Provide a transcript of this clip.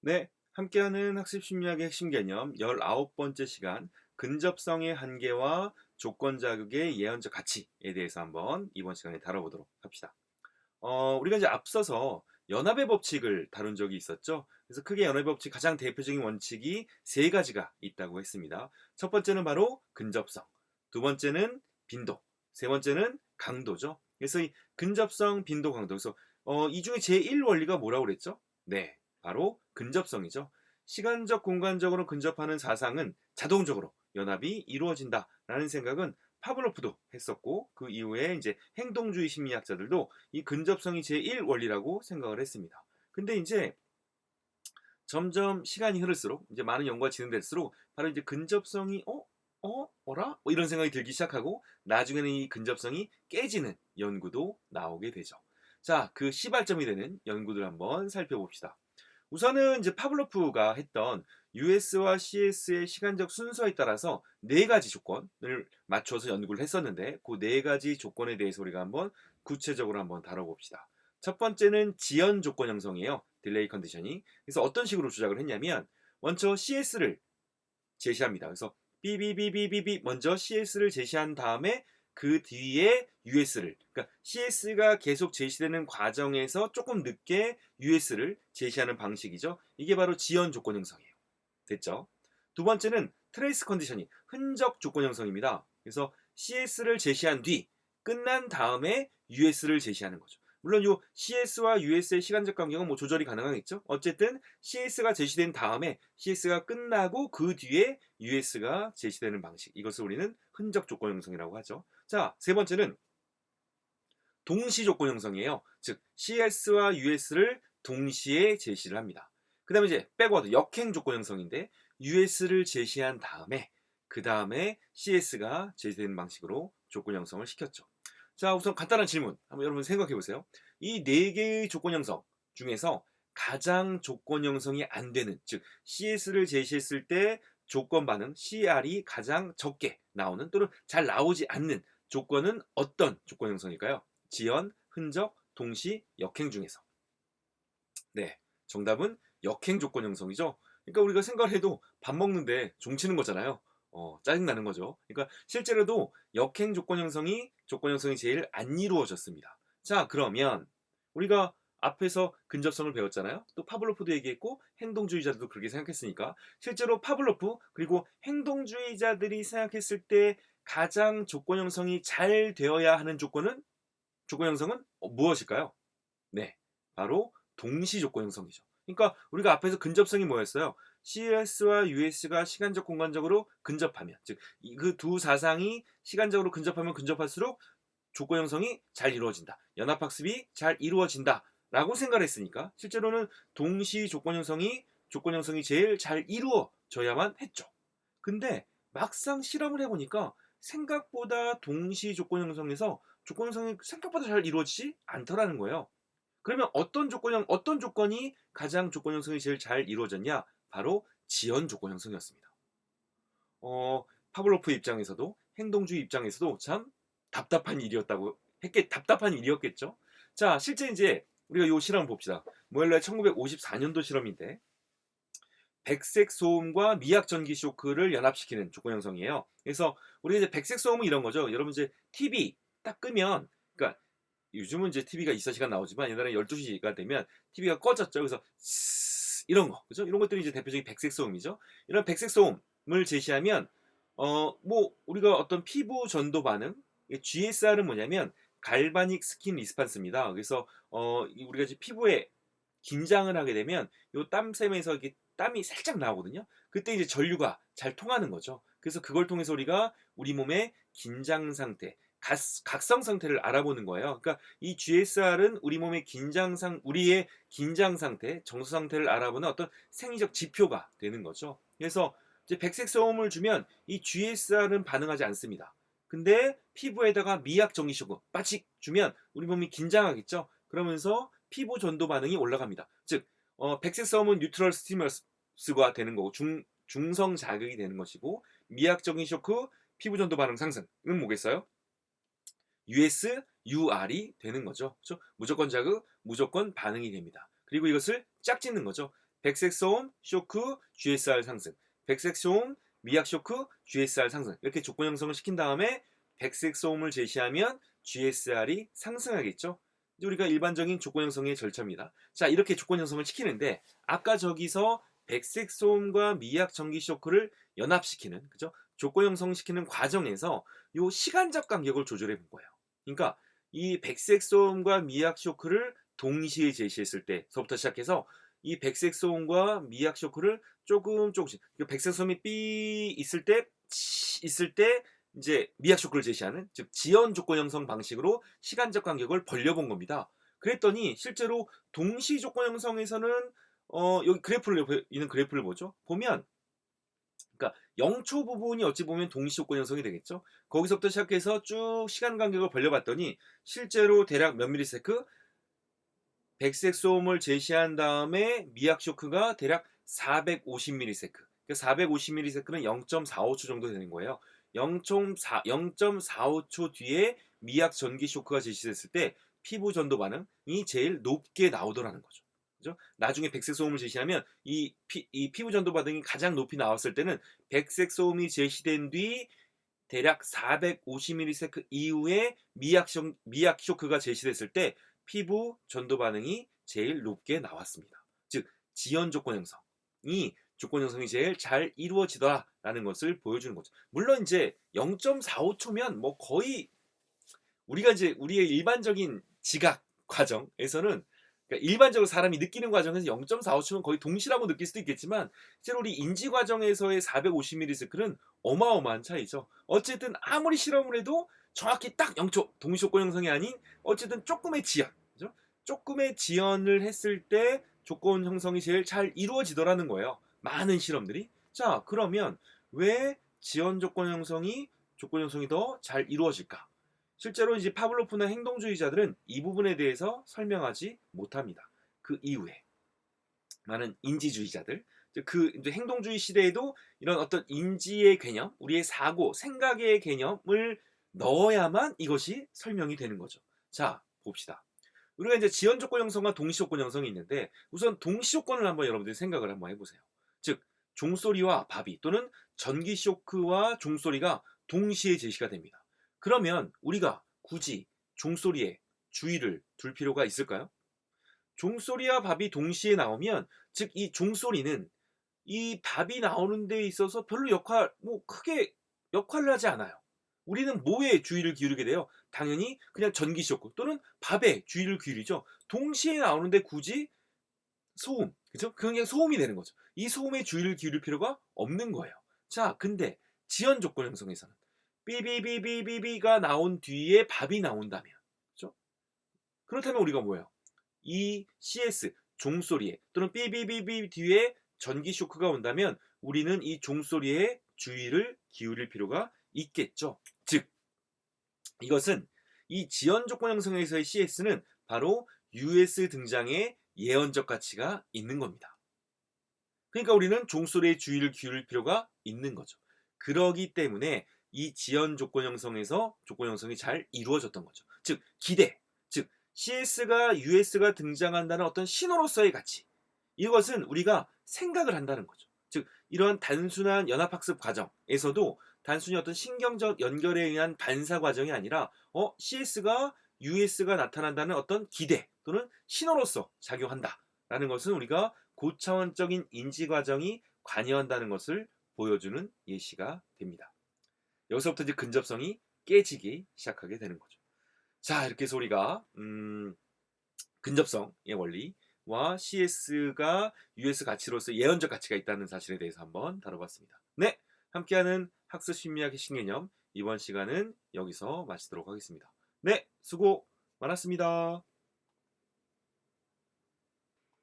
네, 함께하는 학습 심리학의 핵심 개념 19번째 시간 근접성의 한계와 조건 자극의 예언적 가치에 대해서 한번 이번 시간에 다뤄보도록 합시다. 우리가 이제 앞서서 연합의 법칙을 다룬 적이 있었죠. 그래서 크게 연합의 법칙 가장 대표적인 원칙이 세 가지가 있다고 했습니다. 첫 번째는 바로 근접성, 두 번째는 빈도, 세 번째는 강도죠. 그래서 이 근접성, 빈도, 강도. 그래서 이 중에 제1 원리가 뭐라고 그랬죠? 네, 바로 근접성이죠. 시간적, 공간적으로 근접하는 사상은 자동적으로 연합이 이루어진다라는 생각은 파블로프도 했었고 그 이후에 이제 행동주의 심리학자들도 이 근접성이 제1 원리라고 생각을 했습니다. 근데 이제 점점 시간이 흐를수록 이제 많은 연구가 진행될수록 바로 이제 근접성이 어라? 뭐 이런 생각이 들기 시작하고 나중에는 이 근접성이 깨지는 연구도 나오게 되죠. 자, 그 시발점이 되는 연구들 한번 살펴봅시다. 우선은 이제 파블로프가 했던 US와 CS의 시간적 순서에 따라서 네 가지 조건을 맞춰서 연구를 했었는데 그 네 가지 조건에 대해서 우리가 한번 구체적으로 한번 다뤄봅시다. 첫 번째는 지연 조건 형성이에요. 딜레이 컨디션이. 그래서 어떤 식으로 조작을 했냐면 먼저 CS를 제시합니다. 그래서 삐비비비비비 먼저 CS를 제시한 다음에 그 뒤에 US를 그러니까 CS가 계속 제시되는 과정에서 조금 늦게 US를 제시하는 방식이죠. 이게 바로 지연 조건 형성이에요. 됐죠? 두 번째는 트레이스 컨디셔닝 흔적 조건 형성입니다. 그래서 CS를 제시한 뒤 끝난 다음에 US를 제시하는 거죠. 물론 요 CS와 US의 시간적 간격은 뭐 조절이 가능하겠죠. 어쨌든 CS가 제시된 다음에 CS가 끝나고 그 뒤에 US가 제시되는 방식. 이것을 우리는 흔적 조건 형성이라고 하죠. 자, 세 번째는 동시 조건 형성이에요. 즉 CS와 US를 동시에 제시를 합니다. 그 다음에 이제 백워드 역행 조건 형성인데 US를 제시한 다음에 그 다음에 CS가 제시되는 방식으로 조건 형성을 시켰죠. 자, 우선 간단한 질문 한번 여러분 생각해 보세요. 이 네 개의 조건 형성 중에서 가장 조건 형성이 안 되는, 즉 CS를 제시했을 때 조건 반응 CR이 가장 적게 나오는 또는 잘 나오지 않는 조건은 어떤 조건 형성일까요? 지연, 흔적, 동시, 역행 중에서. 네, 정답은 역행 조건 형성이죠. 그러니까 우리가 생각을 해도 밥 먹는데 종치는 거잖아요. 짜증나는 거죠. 그러니까 실제로도 역행 조건 형성이 제일 안 이루어졌습니다. 자, 그러면 우리가 앞에서 근접성을 배웠잖아요. 또 파블로프도 얘기했고 행동주의자들도 그렇게 생각했으니까 실제로 파블로프 그리고 행동주의자들이 생각했을 때 가장 조건 형성이 잘 되어야 하는 조건 형성은 무엇일까요? 네, 바로 동시 조건 형성이죠. 그러니까 우리가 앞에서 근접성이 뭐였어요? CS와 US가 시간적 공간적으로 근접하면, 즉 그 두 사상이 시간적으로 근접하면 근접할수록 조건 형성이 잘 이루어진다. 연합학습이 잘 이루어진다라고 생각을 했으니까 실제로는 동시 조건 형성이 제일 잘 이루어져야만 했죠. 근데 막상 실험을 해보니까 생각보다 동시 조건 형성에서 조건 형성이 생각보다 잘 이루어지지 않더라는 거예요. 그러면 어떤 조건이 가장 조건 형성이 제일 잘 이루어졌냐? 바로 지연 조건 형성이었습니다. 파블로프 입장에서도 행동주의 입장에서도 참 답답한 일이었겠죠. 자, 실제 이제 우리가 이 실험을 봅시다. 모엘러의 1954년도 실험인데 백색 소음과 미약 전기 쇼크를 연합시키는 조건 형성이에요. 그래서 우리가 이제 백색 소음은 이런 거죠. 여러분 이제 TV 딱 끄면 그러니까 요즘은 이제 TV가 24시간 나오지만 옛날에 12시가 되면 TV가 꺼졌죠. 그래서 이런 거, 그죠? 이런 것들이 이제 대표적인 백색 소음이죠. 이런 백색 소음을 제시하면 뭐 우리가 어떤 피부 전도 반응, GSR은 뭐냐면 갈바닉 스킨 리스판스입니다. 그래서 우리가 이제 피부에 긴장을 하게 되면 요 땀샘에서 이게 땀이 살짝 나오거든요. 그때 이제 전류가 잘 통하는 거죠. 그래서 그걸 통해서 우리가 우리 몸의 긴장 상태, 각성 상태를 알아보는 거예요. 그러니까 이 GSR은 우리의 긴장 상태, 정서 상태를 알아보는 어떤 생리적 지표가 되는 거죠. 그래서 이제 백색 소음을 주면 이 GSR은 반응하지 않습니다. 근데 피부에다가 미약 정기쇼크 빠직 주면 우리 몸이 긴장하겠죠. 그러면서 피부 전도 반응이 올라갑니다. 즉 백색 소음은 뉴트럴 스티머스가 되는 거고 중성 자극이 되는 것이고 미약적인 쇼크 피부 전도 반응 상승은 뭐겠어요? US, UR이 되는 거죠. 그렇죠? 무조건 자극, 무조건 반응이 됩니다. 그리고 이것을 짝짓는 거죠. 백색 소음, 쇼크, GSR 상승. 백색 소음, 미약 쇼크, GSR 상승. 이렇게 조건 형성을 시킨 다음에 백색 소음을 제시하면 GSR이 상승하겠죠. 이제 우리가 일반적인 조건 형성의 절차입니다. 자, 이렇게 조건 형성을 시키는데 아까 저기서 백색 소음과 미약 전기 쇼크를 연합시키는, 그죠? 조건 형성시키는 과정에서 요 시간적 간격을 조절해 본 거예요. 그러니까 이 백색 소음과 미약 쇼크를 동시에 제시했을 때서부터 시작해서 이 백색 소음과 미약 쇼크를 조금씩, 백색 소음이 삐 있을 때 이제 미약 쇼크를 제시하는, 즉 지연 조건 형성 방식으로 시간적 간격을 벌려본 겁니다. 그랬더니 실제로 동시 조건 형성에서는 여기 그래프를 보죠. 보면, 그러니까 0초 부분이 어찌 보면 동시 조건 형성이 되겠죠. 거기서부터 시작해서 쭉 시간 간격을 벌려봤더니 실제로 대략 몇 밀리세크, 백색 소음을 제시한 다음에 미약 쇼크가 대략 450mS. 450mS는 0.45초 정도 되는 거예요. 0.45초 뒤에 미약 전기 쇼크가 제시됐을 때 피부 전도 반응이 제일 높게 나오더라는 거죠. 그죠? 나중에 백색 소음을 제시하면 이 피부 전도 반응이 가장 높이 나왔을 때는 백색 소음이 제시된 뒤 대략 450mS 이후에 미약 쇼크가 제시됐을 때 피부 전도 반응이 제일 높게 나왔습니다. 즉 지연 조건 형성이 제일 잘 이루어지더라라는 것을 보여주는 거죠. 물론 이제 0.45초면 뭐 거의 우리가 이제 우리의 일반적인 지각 과정에서는, 그러니까 일반적으로 사람이 느끼는 과정에서 0.45초면 거의 동시라고 느낄 수도 있겠지만 실제로 우리 인지 과정에서의 450mS는 어마어마한 차이죠. 어쨌든 아무리 실험을 해도 정확히 딱 0초 동시 조건 형성이 아닌 어쨌든 조금의 지연, 그죠? 조금의 지연을 했을 때 조건 형성이 제일 잘 이루어지더라는 거예요. 많은 실험들이. 자, 그러면 왜 지연 조건 형성이 더 잘 이루어질까? 실제로 이제 파블로프나 행동주의자들은 이 부분에 대해서 설명하지 못합니다. 그 이후에 많은 인지주의자들, 그 이제 행동주의 시대에도 이런 어떤 인지의 개념, 우리의 사고, 생각의 개념을 넣어야만 이것이 설명이 되는 거죠. 자, 봅시다. 우리가 이제 지연 조건 형성과 동시 조건 형성이 있는데 우선 동시 조건을 한번 여러분들이 생각을 한번 해보세요. 즉 종소리와 바비 또는 전기 쇼크와 종소리가 동시에 제시가 됩니다. 그러면 우리가 굳이 종소리에 주의를 둘 필요가 있을까요? 종소리와 밥이 동시에 나오면, 즉 이 종소리는 이 밥이 나오는 데 있어서 별로 크게 역할을 하지 않아요. 우리는 뭐에 주의를 기울이게 돼요? 당연히 그냥 전기 쇼크 또는 밥에 주의를 기울이죠. 동시에 나오는데 굳이 소음, 그죠? 그냥 소음이 되는 거죠. 이 소음에 주의를 기울일 필요가 없는 거예요. 자, 근데 지연 조건 형성에서는 삐비비비비비가 나온 뒤에 밥이 나온다면, 그죠? 그렇다면 우리가 뭐예요? 이 CS 종소리에 또는 삐비비비 뒤에 전기 쇼크가 온다면 우리는 이 종소리에 주의를 기울일 필요가 있겠죠. 즉 이것은 이 지연 조건 형성에서의 CS는 바로 US 등장의 예언적 가치가 있는 겁니다. 그러니까 우리는 종소리에 주의를 기울일 필요가 있는 거죠. 그러기 때문에 이 지연 조건 형성에서 조건 형성이 잘 이루어졌던 거죠. 즉 기대, 즉 CS가 US가 등장한다는 어떤 신호로서의 가치, 이것은 우리가 생각을 한다는 거죠. 즉 이러한 단순한 연합학습 과정에서도 단순히 어떤 신경적 연결에 의한 반사 과정이 아니라 CS가 US가 나타난다는 어떤 기대 또는 신호로서 작용한다라는 것은 우리가 고차원적인 인지 과정이 관여한다는 것을 보여주는 예시가 됩니다. 여기서부터 이제 근접성이 깨지기 시작하게 되는 거죠. 자, 이렇게 해서 우리가 근접성의 원리와 CS가 US 가치로서 예언적 가치가 있다는 사실에 대해서 한번 다뤄봤습니다. 네, 함께하는 학습 심리학의 신개념, 이번 시간은 여기서 마치도록 하겠습니다. 네, 수고 많았습니다.